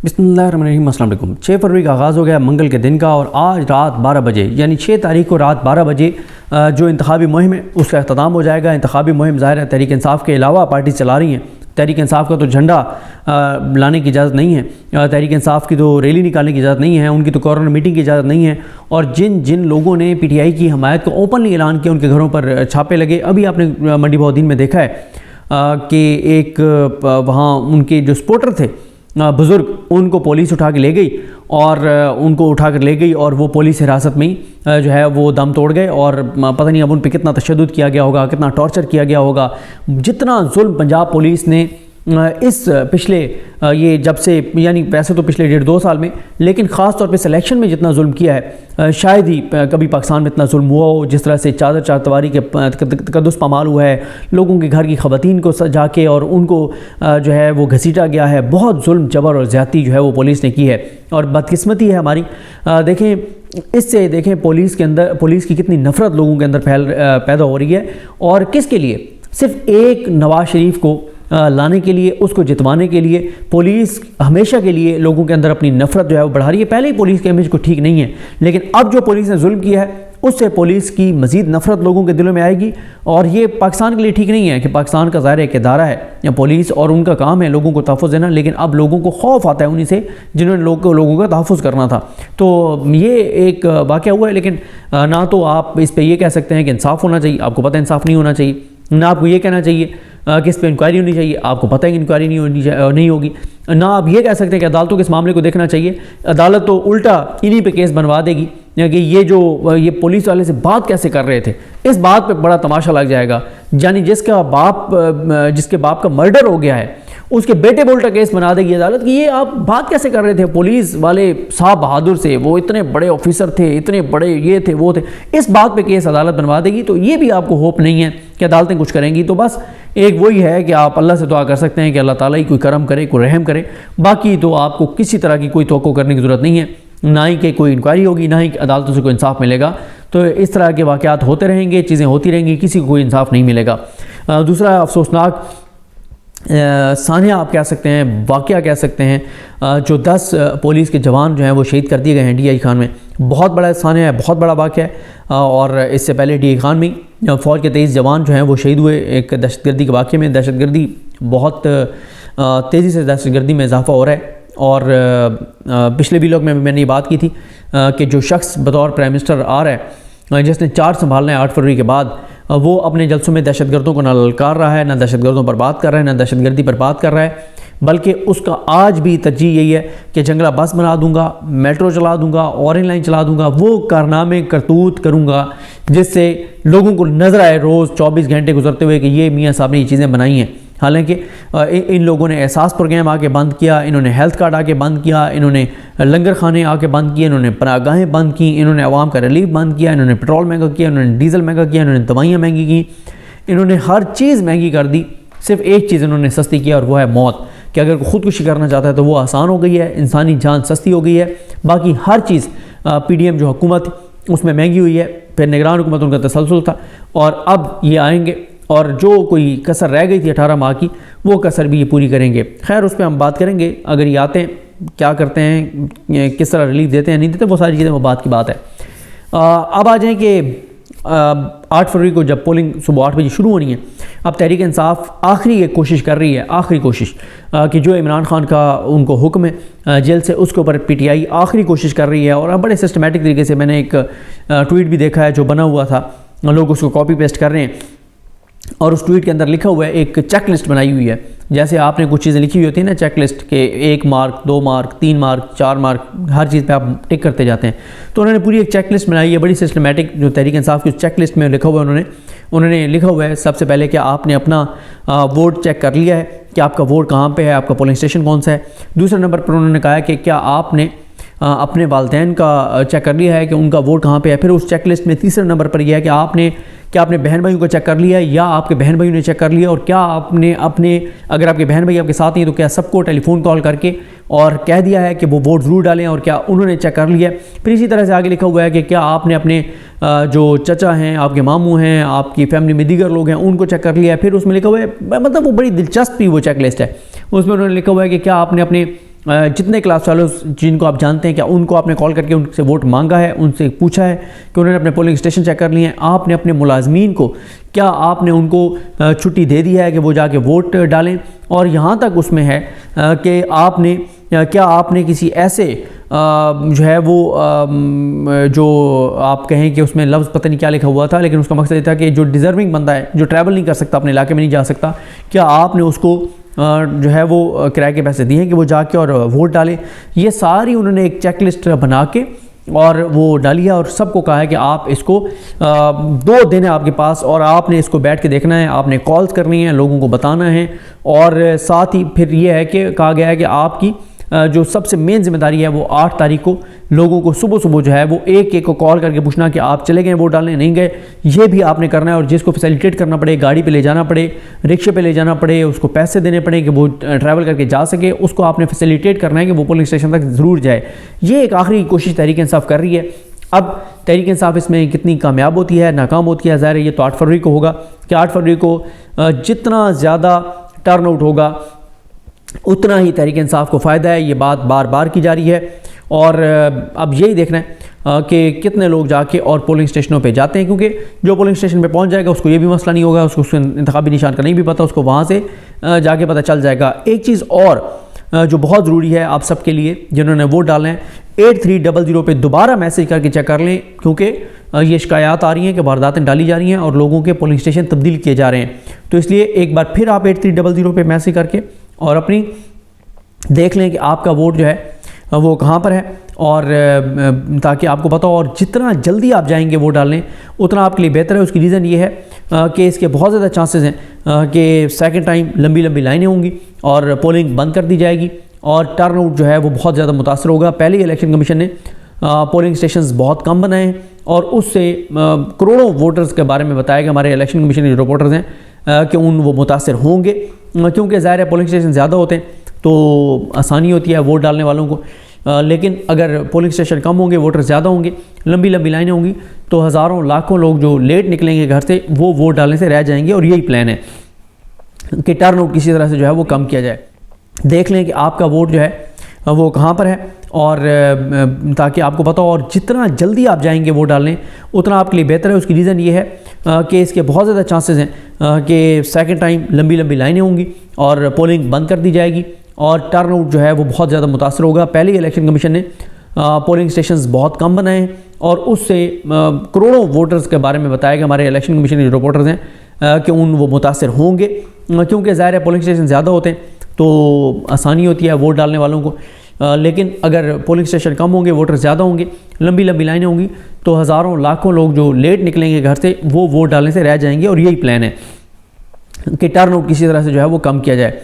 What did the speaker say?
बिस्मिल्लाहिर्रहमानिर्रहीम। अस्सलाम वालेकुम। 6 फरवरी का आगाज़ हो गया मंगल के दिन का, और आज रात 12 बजे यानी 6 तारीख को रात 12 बजे जो इंतखाबी मुहिम है उसका अख्ताम हो जाएगा। इंतखाबी मुहिम ज़ाहिर है तहरीक इंसाफ के अलावा पार्टी चला रही हैं। तहरीक इंसाफ का तो झंडा लाने की इजाज़त नहीं है, तहरीक इंसाफ की तो रैली निकालने की इजाज़त नहीं है, उनकी तो कॉर्नर मीटिंग की इजाज़त नहीं है। और जिन जिन लोगों ने PTI की हमायत को ओपनली ऐलान किया उनके घरों पर छापे लगे। अभी आपने मंडी बहुद्दीन में देखा है कि एक वहाँ उनके जो सपोर्टर थे बुज़ुर्ग, उनको पुलिस उठा के ले गई और उनको उठा कर ले गई और वो पुलिस हिरासत में ही जो है वो दम तोड़ गए। और पता नहीं अब उन पर कितना तशद्दुद किया गया होगा, कितना टॉर्चर किया गया होगा। जितना जुल्म पंजाब पुलिस ने इस पिछले ये जब से यानी वैसे तो पिछले 1.5-2 साल में, लेकिन ख़ास तौर पे सिलेक्शन में जितना जुल्म किया है शायद ही कभी पाकिस्तान में इतना जुल्म हुआ हो। जिस तरह से चादर चारतवारी के तकद्दुस पामाल हुआ है, लोगों के घर की ख़वातीन को सजा के और उनको जो है वो घसीटा गया है। बहुत जुल्म जबर और ज़्यादती जो है वो पुलिस ने की है। और बदकिस्मती है हमारी, देखें इससे देखें पुलिस के अंदर पुलिस की कितनी नफ़रत लोगों के अंदर पैदा हो रही है। और किसके लिए? सिर्फ एक नवाज़ शरीफ को लाने के लिए, उसको जितवाने के लिए पुलिस हमेशा के लिए लोगों के अंदर अपनी नफ़रत जो है वो बढ़ा रही है। पहले ही पुलिस के इमेज को ठीक नहीं है, लेकिन अब जो पुलिस ने जुल्म किया है उससे पुलिस की मज़ीद नफ़रत लोगों के दिलों में आएगी। और ये पाकिस्तान के लिए ठीक नहीं है कि पाकिस्तान का ज़ाहिर एक इदारा है या पुलिस, और उनका काम है लोगों को तहफ़्फ़ुज़ देना, लेकिन अब लोगों को खौफ आता है उन्हीं से जिन्होंने लोगों का तहफ़्फ़ुज़ करना था। तो ये एक वाक़या हुआ है। लेकिन ना तो आप इस पर यह कह सकते हैं कि इंसाफ होना चाहिए, आपको पता है इंसाफ नहीं होना चाहिए। ना आपको ये कहना चाहिए कि इस पर इंक्वायरी होनी चाहिए, आपको पता है कि इंक्वायरी नहीं होगी। ना आप ये कह सकते हैं कि अदालतों के इस मामले को देखना चाहिए, अदालत तो उल्टा इन्हीं पे केस बनवा देगी कि ये पुलिस वाले से बात कैसे कर रहे थे। इस बात पे बड़ा तमाशा लग जाएगा। यानी जिसके बाप का मर्डर हो गया है उसके बेटे बोल्टा केस बना देगी अदालत कि ये आप बात कैसे कर रहे थे पुलिस वाले साहब बहादुर से, वो इतने बड़े ऑफिसर थे, इतने बड़े ये थे वो थे। इस बात पे केस अदालत बनवा देगी। तो ये भी आपको होप नहीं है कि अदालतें कुछ करेंगी। तो बस एक वही है कि आप अल्लाह से दुआ कर सकते हैं कि अल्लाह ताला ही कोई करम करे, कोई रहम करे। बाकी तो आपको किसी तरह की कोई तवक्को करने की ज़रूरत नहीं है, ना ही कि कोई इंक्वायरी होगी, ना ही अदालतों से कोई इंसाफ मिलेगा। तो इस तरह के वाक़यात होते रहेंगे, चीज़ें होती रहेंगी, किसी को कोई इंसाफ नहीं मिलेगा। दूसरा अफसोसनाक सानिया आप कह सकते हैं, वाक़या कह सकते हैं, जो 10 पुलिस के जवान जो हैं वो शहीद कर दिए गए हैं DI खान में। बहुत बड़ा सानिया है, बहुत बड़ा वाक़या है। और इससे पहले DI खान में फ़ौज के 23 जवान जो हैं वो शहीद हुए एक दहशतगर्दी के वाक़े में। दहशतगर्दी बहुत तेज़ी से दहशतगर्दी में इजाफ़ा हो रहा है। और पिछले वीलॉग में मैंने ये बात की थी कि जो शख्स बतौर प्राइम मिनिस्टर आ रहा है, जिसने चार्ज संभालना है 8 फरवरी के बाद, वो अपने जलसों में दहशतगर्दों को ना ललकार रहा है, ना दहशतगर्दों पर बात कर रहा है, ना दहशतगर्दी पर बात कर रहा है, बल्कि उसका आज भी तरजीह यही है कि जंगला बस बना दूंगा, मेट्रो चला दूंगा, ऑरेंज लाइन चला दूंगा, वो कारनामे करतूत करूंगा जिससे लोगों को नज़र आए रोज़ 24 घंटे गुजरते हुए कि ये मियाँ साहब ने ये चीज़ें बनाई हैं। हालांकि इन लोगों ने एहसास प्रोग्राम आके बंद किया, इन्होंने हेल्थ कार्ड आके बंद किया, इन्होंने लंगर खाने आके बंद किए, इन्होंने पनाहगाहें बंद की, इन्होंने अवाम का रिलीफ बंद किया, इन्होंने पेट्रोल महंगा किया, इन्होंने डीजल महंगा किया, इन्होंने दवाइयाँ महंगी की, इन्होंने हर चीज़ महंगी कर दी। सिर्फ एक चीज़ इन्होंने सस्ती किया और वो है मौत। कि अगर ख़ुदकुशी करना चाहता है तो वो आसान हो गई है, इंसानी जान सस्ती हो गई है। बाकी हर चीज़ PDM जो हुकूमत उसमें महंगी हुई है। फिर निगरान हुकूमत उनका तसलसल था, और अब ये आएंगे और जो कोई कसर रह गई थी 18 माह की, वो कसर भी ये पूरी करेंगे। खैर उस पर हम बात करेंगे, अगर ये आते हैं क्या करते हैं, किस तरह रिलीफ देते हैं नहीं देते, वो सारी चीज़ें वो बात की बात है। अब आ जाएँ कि 8 फरवरी को जब पोलिंग सुबह 8 बजे शुरू होनी है, अब तहरीक इंसाफ आखिरी एक कोशिश कर रही है, आखिरी कोशिश कि जो इमरान खान का उनको हुक्म है जेल से, उसके ऊपर PTI आखिरी कोशिश कर रही है। और अब बड़े सिस्टमेटिक तरीके से मैंने एक ट्वीट भी देखा है जो बना हुआ था, लोग उसको कॉपी पेस्ट कर रहे हैं, और उस ट्वीट के अंदर लिखा हुआ है, एक चेक लिस्ट बनाई हुई है। जैसे आपने कुछ चीज़ें लिखी हुई होती है ना चेक लिस्ट के 1 मार्क 2 मार्क 3 मार्क 4 मार्क, हर चीज़ पे आप टिक करते जाते हैं। तो उन्होंने पूरी एक चेक लिस्ट बनाई है, बड़ी सिस्टमेटिक, जो तहरीक इंसाफ की चेक लिस्ट में लिखा हुआ है। उन्होंने लिखा हुआ है सबसे पहले कि आपने अपना वोट चेक कर लिया है कि आपका वोट कहाँ पर है, आपका पोलिंग स्टेशन कौन सा है। दूसरे नंबर पर उन्होंने कहा है कि क्या आपने अपने वालिदैन का चेक कर लिया है कि उनका वोट कहाँ पे है। फिर उस चेक लिस्ट में तीसरे नंबर पर यह है कि क्या आपने बहन भाइयों को चेक कर लिया है, या आपके बहन भाइयों ने चेक कर लिया, और क्या आपने अगर आपके बहन भाई आपके साथ हैं तो क्या सबको टेलीफोन कॉल करके और कह दिया है कि वो वोट ज़रूर डालें, और क्या उन्होंने चेक कर लिया है। फिर इसी तरह से आगे लिखा हुआ है कि क्या आपने अपने जो चचा हैं, आपके मामू हैं, आपकी फैमिली में दीगर लोग हैं, उनको चेक कर लिया है। फिर उसमें लिखा हुआ है, मतलब वो बड़ी दिलचस्प वो चेक लिस्ट है। उसमें उन्होंने लिखा हुआ है कि क्या आपने अपने جتنے کلاس فیلوز جن کو آپ جانتے ہیں، کیا ان کو آپ نے کال کر کے ان سے ووٹ مانگا ہے، ان سے پوچھا ہے کہ انہوں نے اپنے پولنگ اسٹیشن چیک کر لیے ہیں؟ آپ نے اپنے ملازمین کو کیا آپ نے ان کو چھٹی دے دی ہے کہ وہ جا کے ووٹ ڈالیں؟ اور یہاں تک اس میں ہے کہ آپ نے کسی ایسے جو ہے وہ جو آپ کہیں کہ اس میں لفظ پتہ نہیں کیا لکھا ہوا تھا، لیکن اس کا مقصد یہ تھا کہ جو ڈیزرونگ بندہ ہے، جو ٹریول نہیں کر سکتا، اپنے علاقے میں نہیں جا سکتا، کیا آپ نے اس کو جو ہے وہ کرائے کے پیسے دیے ہیں کہ وہ جا کے اور ووٹ ڈالے؟ یہ ساری انہوں نے ایک چیک لسٹ بنا کے اور وہ ڈالی ہے، اور سب کو کہا ہے کہ آپ اس کو 2 دن ہے آپ کے پاس، اور آپ نے اس کو بیٹھ کے دیکھنا ہے، آپ نے کالز کرنی ہیں، لوگوں کو بتانا ہے، اور ساتھ ہی پھر یہ ہے کہ کہا گیا ہے کہ آپ کی جو سب سے مین ذمہ داری ہے وہ 8 تاریخ کو لوگوں کو صبح جو ہے وہ ایک کو کال کر کے پوچھنا کہ آپ چلے گئے ووٹ ڈالنے، نہیں گئے، یہ بھی آپ نے کرنا ہے۔ اور جس کو فیسیلیٹیٹ کرنا پڑے، گاڑی پہ لے جانا پڑے، رکشے پہ لے جانا پڑے، اس کو پیسے دینے پڑے کہ وہ ٹریول کر کے جا سکے، اس کو آپ نے فیسیلیٹیٹ کرنا ہے کہ وہ پولنگ اسٹیشن تک ضرور جائے۔ یہ ایک آخری کوشش تحریک انصاف کر رہی ہے۔ اب تحریک انصاف اس میں کتنی کامیاب ہوتی ہے، ناکام ہوتی ہے، ظاہر ہے یہ تو 8 فروری کو ہوگا کہ 8 فروری کو جتنا زیادہ ٹرن آؤٹ ہوگا اتنا ہی تحریک انصاف کو فائدہ ہے۔ یہ بات بار بار کی جا رہی ہے، اور اب یہی دیکھنا ہے کہ کتنے لوگ جا کے اور پولنگ اسٹیشنوں پہ جاتے ہیں، کیونکہ جو پولنگ اسٹیشن پہ پہنچ جائے گا اس کو یہ بھی مسئلہ نہیں ہوگا، اس کو انتخابی نشان کا نہیں بھی پتہ، اس کو وہاں سے جا کے پتہ چل جائے گا۔ ایک چیز اور جو بہت ضروری ہے آپ سب کے لیے جنہوں نے ووٹ ڈالنا ہے، 8300 پہ دوبارہ میسج کر کے چیک کر لیں، کیونکہ یہ شکایات آ رہی ہیں کہ وارداتیں ڈالی جا رہی ہیں اور لوگوں کے پولنگ اسٹیشن تبدیل کیے جا رہے ہیں۔ تو اس لیے ایک بار پھر آپ 8300 پہ میسج کر کے اور اپنی دیکھ لیں کہ آپ کا ووٹ جو ہے وہ کہاں پر ہے، اور تاکہ آپ کو پتہ ہو، اور جتنا جلدی آپ جائیں گے ووٹ ڈالنے اتنا آپ کے لیے بہتر ہے۔ اس کی ریزن یہ ہے کہ اس کے بہت زیادہ چانسز ہیں کہ سیکنڈ ٹائم لمبی لائنیں ہوں گی اور پولنگ بند کر دی جائے گی، اور ٹرن آؤٹ جو ہے وہ بہت زیادہ متاثر ہوگا۔ پہلے الیکشن کمیشن نے پولنگ اسٹیشنز بہت کم بنائے ہیں، اور اس سے کروڑوں ووٹرز کے بارے میں بتایا کہ ہمارے الیکشن کمیشن کے جو رپورٹرز ہیں کہ وہ متاثر ہوں گے، کیونکہ ظاہر ہے پولنگ اسٹیشن زیادہ ہوتے ہیں تو آسانی ہوتی ہے ووٹ ڈالنے والوں کو، لیکن اگر پولنگ اسٹیشن کم ہوں گے، ووٹر زیادہ ہوں گے، لمبی لائنیں ہوں گی، تو ہزاروں لاکھوں لوگ جو لیٹ نکلیں گے گھر سے وہ ووٹ ڈالنے سے رہ جائیں گے۔ اور یہی پلان ہے کہ ٹرن آؤٹ کسی طرح سے جو ہے وہ کم کیا جائے۔ دیکھ لیں کہ آپ کا ووٹ جو ہے وہ کہاں پر ہے، اور تاکہ آپ کو پتہ ہو، اور جتنا جلدی آپ جائیں گے ووٹ ڈالنے اتنا آپ کے لیے بہتر ہے۔ اس کی ریزن یہ ہے کہ اس کے بہت زیادہ چانسز ہیں کہ سیکنڈ ٹائم لمبی لائنیں ہوں گی اور پولنگ بند کر دی جائے گی، اور ٹرن آؤٹ جو ہے وہ بہت زیادہ متاثر ہوگا۔ پہلے ہی الیکشن کمیشن نے پولنگ اسٹیشنز بہت کم بنائے ہیں، اور اس سے کروڑوں ووٹرز کے بارے میں بتایا کہ ہمارے الیکشن کمیشن کے جو رپورٹرز ہیں کہ وہ متاثر ہوں گے، کیونکہ ظاہر ہے پولنگ اسٹیشن زیادہ ہوتے ہیں تو آسانی ہوتی ہے ووٹ ڈالنے والوں کو، لیکن اگر پولنگ اسٹیشن کم ہوں گے، ووٹر زیادہ ہوں گے، لمبی لائنیں ہوں گی، تو ہزاروں لاکھوں لوگ جو لیٹ نکلیں گے گھر سے وہ ووٹ ڈالنے سے رہ جائیں گے۔ اور یہی پلان ہے کہ ٹرن آؤٹ کسی طرح سے جو ہے وہ کم کیا جائے۔